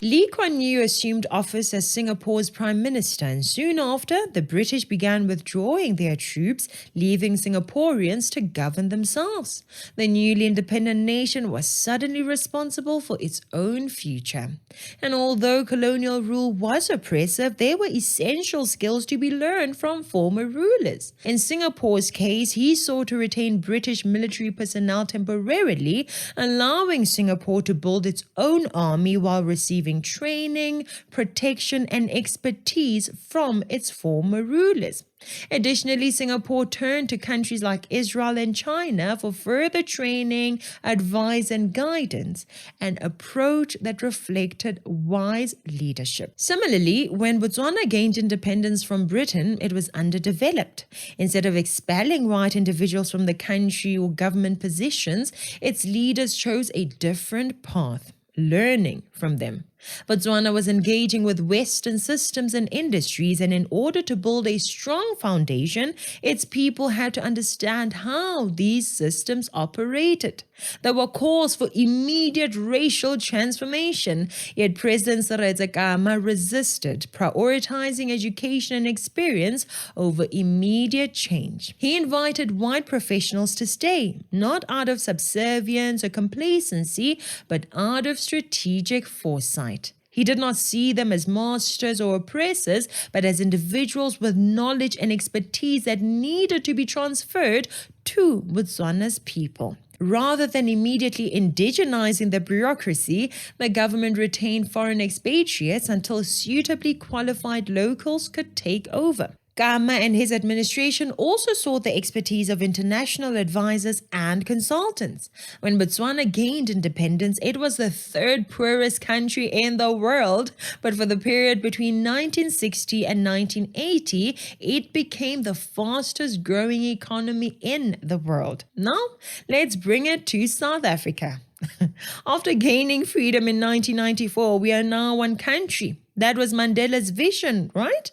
Lee Kuan Yew assumed office as Singapore's Prime Minister, and soon after, the British began withdrawing their troops, leaving Singaporeans to govern themselves. The newly independent nation was suddenly responsible for its own future. And although colonial rule was oppressive, there were essential skills to be learned from former rulers. In Singapore's case, he sought to retain British military personnel temporarily, allowing Singapore to build its own army while receiving training, protection, and expertise from its former rulers. Additionally, Singapore turned to countries like Israel and China for further training, advice, and guidance, an approach that reflected wise leadership. Similarly, when Botswana gained independence from Britain, it was underdeveloped. Instead of expelling white individuals from the country or government positions, its leaders chose a different path, learning from them. Botswana was engaging with Western systems and industries, and in order to build a strong foundation, its people had to understand how these systems operated. There were calls for immediate racial transformation, yet President Seretse Khama resisted, prioritizing education and experience over immediate change. He invited white professionals to stay, not out of subservience or complacency, but out of strategic foresight. He did not see them as masters or oppressors, but as individuals with knowledge and expertise that needed to be transferred to Botswana's people. Rather than immediately indigenizing the bureaucracy, the government retained foreign expatriates until suitably qualified locals could take over. Khama and his administration also sought the expertise of international advisors and consultants. When Botswana gained independence, it was the third poorest country in the world, but for the period between 1960 and 1980, it became the fastest growing economy in the world. Now, let's bring it to South Africa. After gaining freedom in 1994, we are now one country. That was Mandela's vision, right?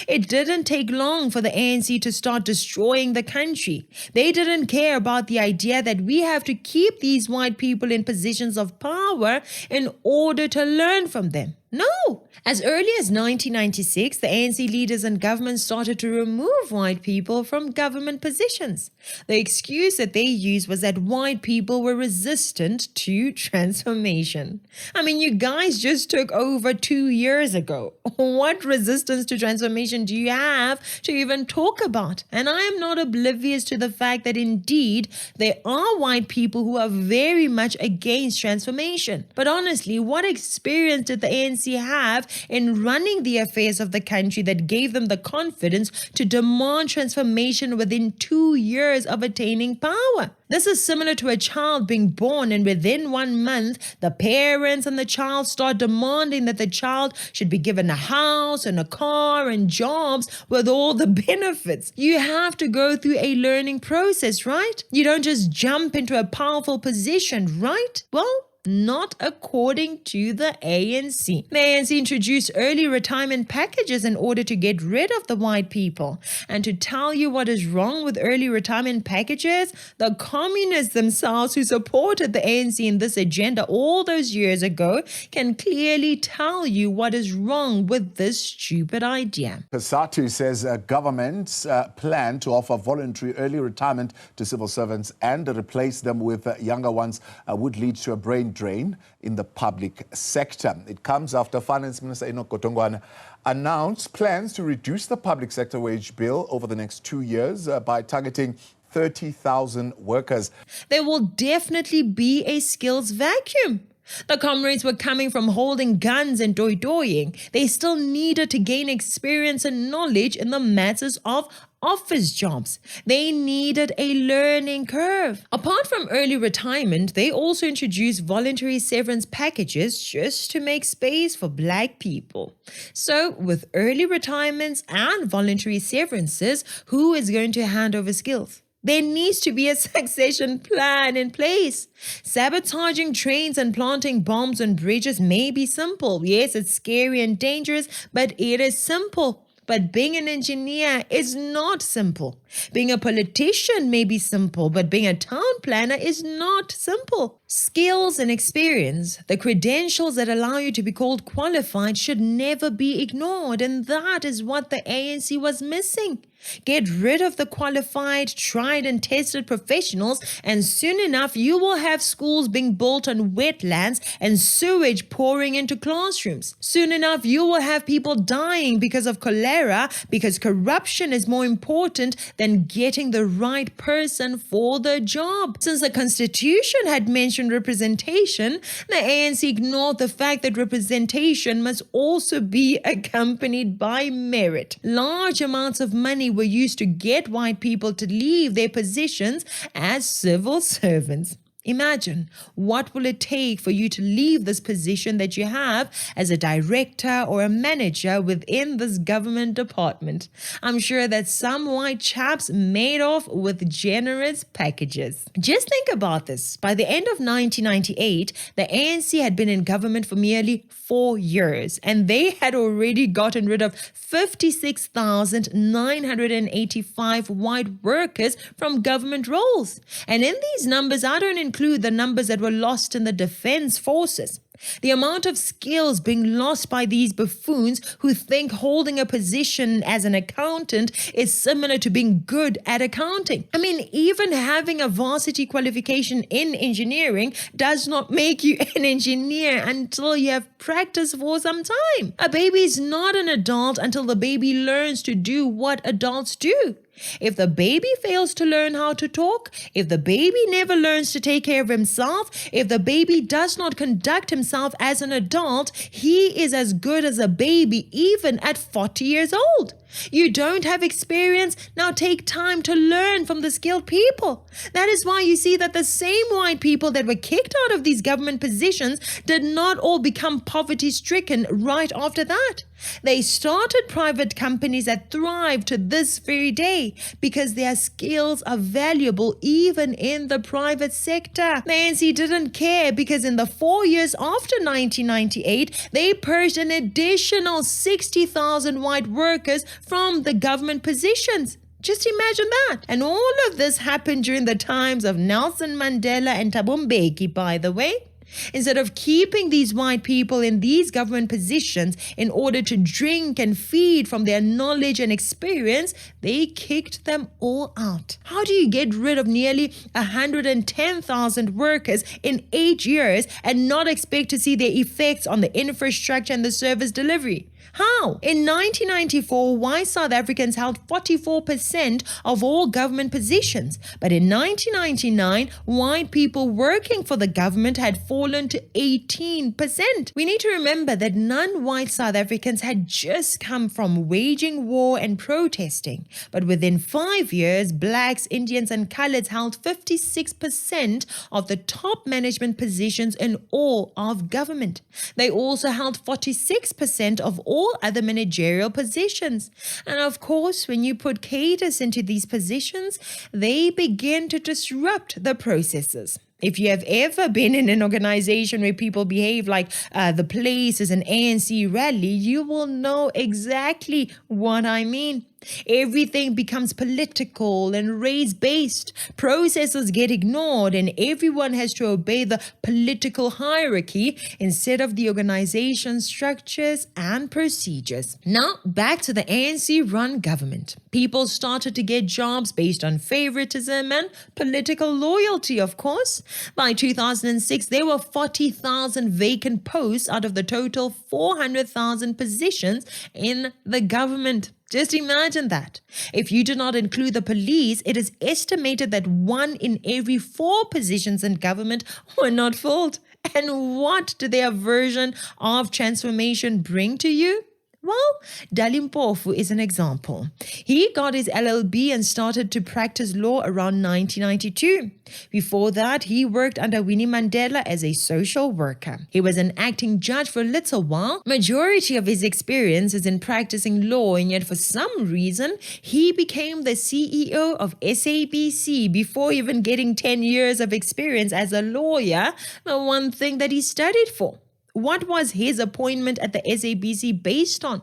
It didn't take long for the ANC to start destroying the country. They didn't care about the idea that we have to keep these white people in positions of power in order to learn from them. No! As early as 1996, the ANC leaders and government started to remove white people from government positions. The excuse that they used was that white people were resistant to transformation. I mean, you guys just took over 2 years ago. What resistance to transformation do you have to even talk about? And I am not oblivious to the fact that indeed there are white people who are very much against transformation. But honestly, what experience did the ANC have in running the affairs of the country that gave them the confidence to demand transformation within 2 years of attaining power? This is similar to a child being born, and within 1 month, the parents and the child start demanding that the child should be given a house and a car and jobs with all the benefits. You have to go through a learning process, right? You don't just jump into a powerful position, right? Well, not according to the ANC. The ANC introduced early retirement packages in order to get rid of the white people. And to tell you what is wrong with early retirement packages, the communists themselves who supported the ANC in this agenda all those years ago can clearly tell you what is wrong with this stupid idea. Pasatu says governments plan to offer voluntary early retirement to civil servants and replace them with younger ones would lead to a brain drain in the public sector. It comes after Finance Minister Enoch Godongwana announced plans to reduce the public sector wage bill over the next 2 years by targeting 30,000 workers. There will definitely be a skills vacuum. The comrades were coming from holding guns and doy-doying. They still needed to gain experience and knowledge in the matters of office jobs. They needed a learning curve. Apart from early retirement, they also introduced voluntary severance packages just to make space for black people. So, with early retirements and voluntary severances, who is going to hand over skills? There needs to be a succession plan in place. Sabotaging trains and planting bombs on bridges may be simple. Yes, it's scary and dangerous, but it is simple. but being an engineer is not simple. Being a politician may be simple, but being a town planner is not simple. Skills and experience, the credentials that allow you to be called qualified, should never be ignored, and that is what the ANC was missing. Get rid of the qualified, tried and tested professionals, and soon enough you will have schools being built on wetlands and sewage pouring into classrooms. Soon enough you will have people dying because of cholera, because corruption is more important than getting the right person for the job. Since the Constitution had mentioned representation, the ANC ignored the fact that representation must also be accompanied by merit. Large amounts of money were used to get white people to leave their positions as civil servants. Imagine, what will it take for you to leave this position that you have as a director or a manager within this government department? I'm sure that some white chaps made off with generous packages. Just think about this. By the end of 1998, the ANC had been in government for merely 4 years, and they had already gotten rid of 56,985 white workers from government roles. And in these numbers, I don't include the numbers that were lost in the defense forces. The amount of skills being lost by these buffoons who think holding a position as an accountant is similar to being good at accounting. I mean, even having a varsity qualification in engineering does not make you an engineer until you have practiced for some time. A baby is not an adult until the baby learns to do what adults do. If the baby fails to learn how to talk, if the baby never learns to take care of himself, if the baby does not conduct himself as an adult, he is as good as a baby even at 40 years old. You don't have experience, now take time to learn from the skilled people. That is why you see that the same white people that were kicked out of these government positions did not all become poverty-stricken right after that. They started private companies that thrive to this very day because their skills are valuable even in the private sector. The ANC didn't care because in the 4 years after 1998, they purged an additional 60,000 white workers from the government positions. Just imagine that. And all of this happened during the times of Nelson Mandela and Thabo Mbeki, by the way. Instead of keeping these white people in these government positions in order to drink and feed from their knowledge and experience, they kicked them all out. How do you get rid of nearly 110,000 workers in 8 years and not expect to see their effects on the infrastructure and the service delivery? How? In 1994, white South Africans held 44% of all government positions. But in 1999, white people working for the government had fallen to 18%. We need to remember that non-white South Africans had just come from waging war and protesting. But within 5 years, blacks, Indians, and coloureds held 56% of the top management positions in all of government. They also held 46% of all other managerial positions. And of course, when you put cadres into these positions, they begin to disrupt the processes. If you have ever been in an organization where people behave like the place is an ANC rally, you will know exactly what I mean. Everything becomes political and race-based. Processes get ignored and everyone has to obey the political hierarchy instead of the organization structures and procedures. Now, back to the ANC-run government. People started to get jobs based on favoritism and political loyalty, of course. By 2006, there were 40,000 vacant posts out of the total 400,000 positions in the government. Just imagine that. If you do not include the police, it is estimated that 1 in every 4 positions in government were not filled. And what did their version of transformation bring to you? Well, Dalimpofu is an example. He got his LLB and started to practice law around 1992. Before that, he worked under Winnie Mandela as a social worker. He was an acting judge for a little while. Majority of his experience is in practicing law, and yet for some reason, he became the CEO of SABC before even getting 10 years of experience as a lawyer, the one thing that he studied for. What was his appointment at the SABC based on?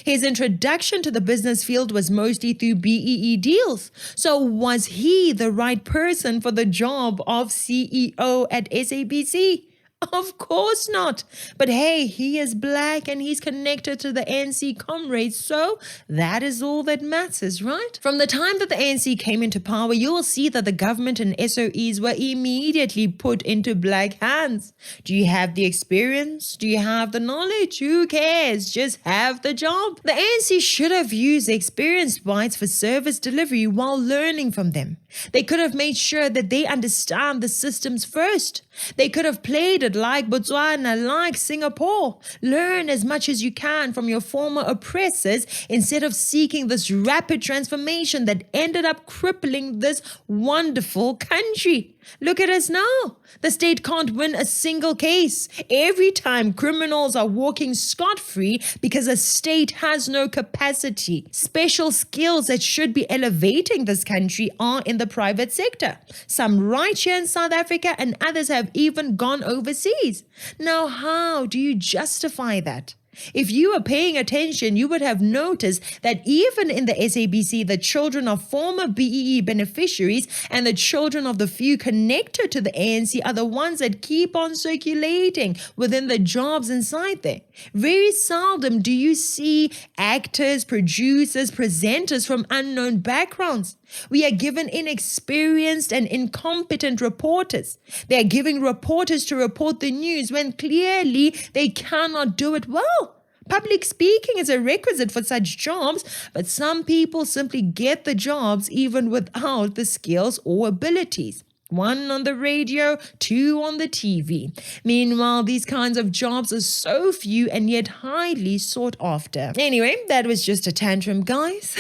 His introduction to the business field was mostly through BEE deals. So was he the right person for the job of CEO at SABC? Of course not. But hey, he is black and he's connected to the ANC comrades, so that is all that matters, right? From the time that the ANC came into power, you will see that the government and SOEs were immediately put into black hands. Do you have the experience? Do you have the knowledge? Who cares? Just have the job. The ANC should have used the experienced whites for service delivery while learning from them. They could have made sure that they understand the systems first. They could have played it like Botswana, like Singapore. Learn as much as you can from your former oppressors instead of seeking this rapid transformation that ended up crippling this wonderful country. Look at us now. The state can't win a single case. Every time criminals are walking scot-free because the state has no capacity. Special skills that should be elevating this country are in the private sector. Some right here in South Africa and others have even gone overseas. Now, how do you justify that? If you were paying attention, you would have noticed that even in the SABC, the children of former BEE beneficiaries and the children of the few connected to the ANC are the ones that keep on circulating within the jobs inside there. Very seldom do you see actors, producers, presenters from unknown backgrounds. We are given inexperienced and incompetent reporters. They are giving reporters to report the news when clearly they cannot do it well. Public speaking is a requisite for such jobs, but some people simply get the jobs even without the skills or abilities. One on the radio, two on the TV. Meanwhile, these kinds of jobs are so few and yet highly sought after. Anyway, that was just a tantrum, guys.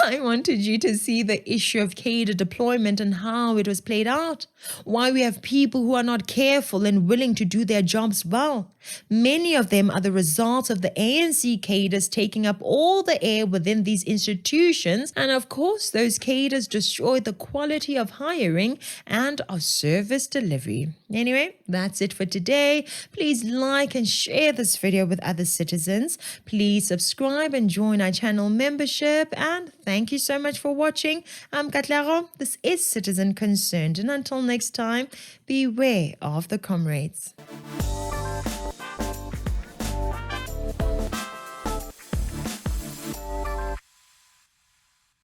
I wanted you to see the issue of cadre deployment and how it was played out. Why we have people who are not careful and willing to do their jobs well. Many of them are the result of the ANC cadres taking up all the air within these institutions, and of course those cadres destroy the quality of hiring and of service delivery. Anyway, that's it for today. Please like and share this video with other citizens. Please subscribe and join our channel membership, and thank you so much for watching. I'm Cadre. This is Citizen Concerned, and until next time, beware of the comrades.